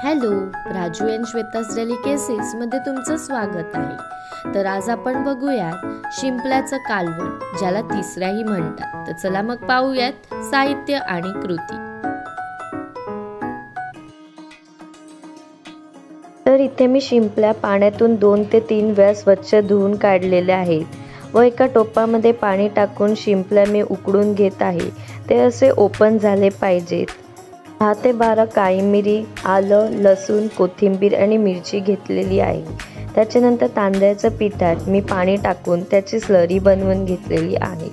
Hello, Raju and श्वेता's डेलिकेसीजमध्ये तुमचं स्वागत आहे। तर आज आपण बघूयात शिंपल्याचं कालवण, ज्याला तिसऱ्याही म्हणतात। तर चला मग पाहूयात साहित्य आणि कृती। तर इथे मी शिंपल्या पाण्यातून 2 ते 3 वेळा स्वच्छ धुवून काढलेल्या आहेत व एका टोपामध्ये पाणी टाकून शिंपल्या मी उकडून घेत आहे। ते असे ओपन झाले पाहिजेत। 10 ते 12 काळी मिरी, आलं, लसूण, कोथिंबीर आणि मिरची घेतलेली आहे। त्याच्यानंतर तांदळाच्या पिठात मी पाणी टाकून त्याची स्लरी बनवून घेतलेली आहे।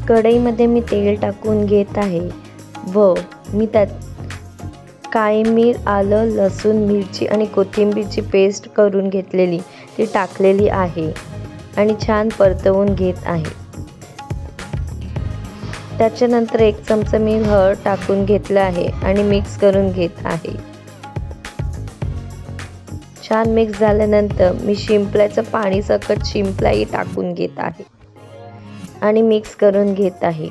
कढईमध्ये मी तेल टाकून घेत आहे व मी त्यात काळी मिरी, आलं, लसूण, मिरची आणि कोथिंबीरची पेस्ट करून घेतलेली ती टाकलेली आहे आणि छान परतवून घेत आहे। त्याच्यानंतर 1 चमचा मी हळद टाकून घेतला आहे आणि मिक्स करून घेत आहे। छान मिक्स झाल्यानंतर मी शिंपल्याचं पाणी सकट शिंपल्याही टाकून घेत आहे आणि मिक्स करून घेत आहे।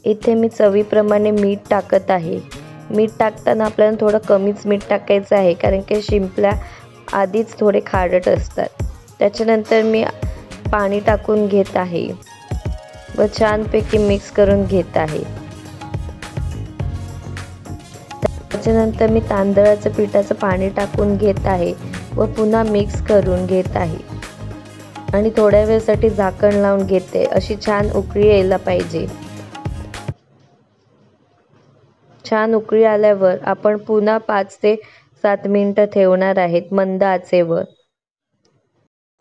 इथे मी चवीप्रमाणे मीठ टाकत आहे। मीठ टाकताना आपल्याला थोडं कमीच मीठ टाकायचं आहे, कारण की शिंपल्या आधीच थोडे खारट असतात। त्याच्यानंतर मी पाणी टाकून घेत आहे व छानपैकी मिक्स करून घेत आहे। त्याच्यानंतर मी तांदळाच्या पिठाचं पाणी टाकून घेत आहे व पुन्हा मिक्स करून घेत आहे आणि थोड्या वेळसाठी झाकण लावून घेते। अशी छान उकळी यायला पाहिजे। छान उकळी आल्यावर आपण पुन्हा 5 ते 7 मिनिटं ठेवणार आहेत मंद आचेवर।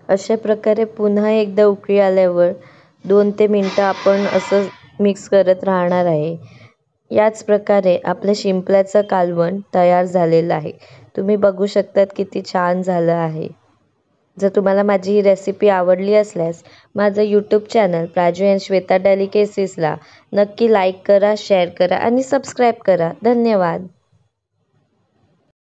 अशा प्रकारे पुन्हा एकदा उकळी आल्यावर 2 ते मिनिटं आपण असं मिक्स करत राहणार आहे। याच प्रकारे आपल्या शिंपल्याचं कालवण तयार झालेलं आहे। तुम्ही बघू शकतात किती छान झालं आहे। जर तुम्हाला माझी ही रेसिपी आवडली असल्यास माझं YouTube channel Raju and Shweta डेलिकेसीजला नक्की लाईक करा, शेअर करा आणि सबस्क्राईब करा। धन्यवाद।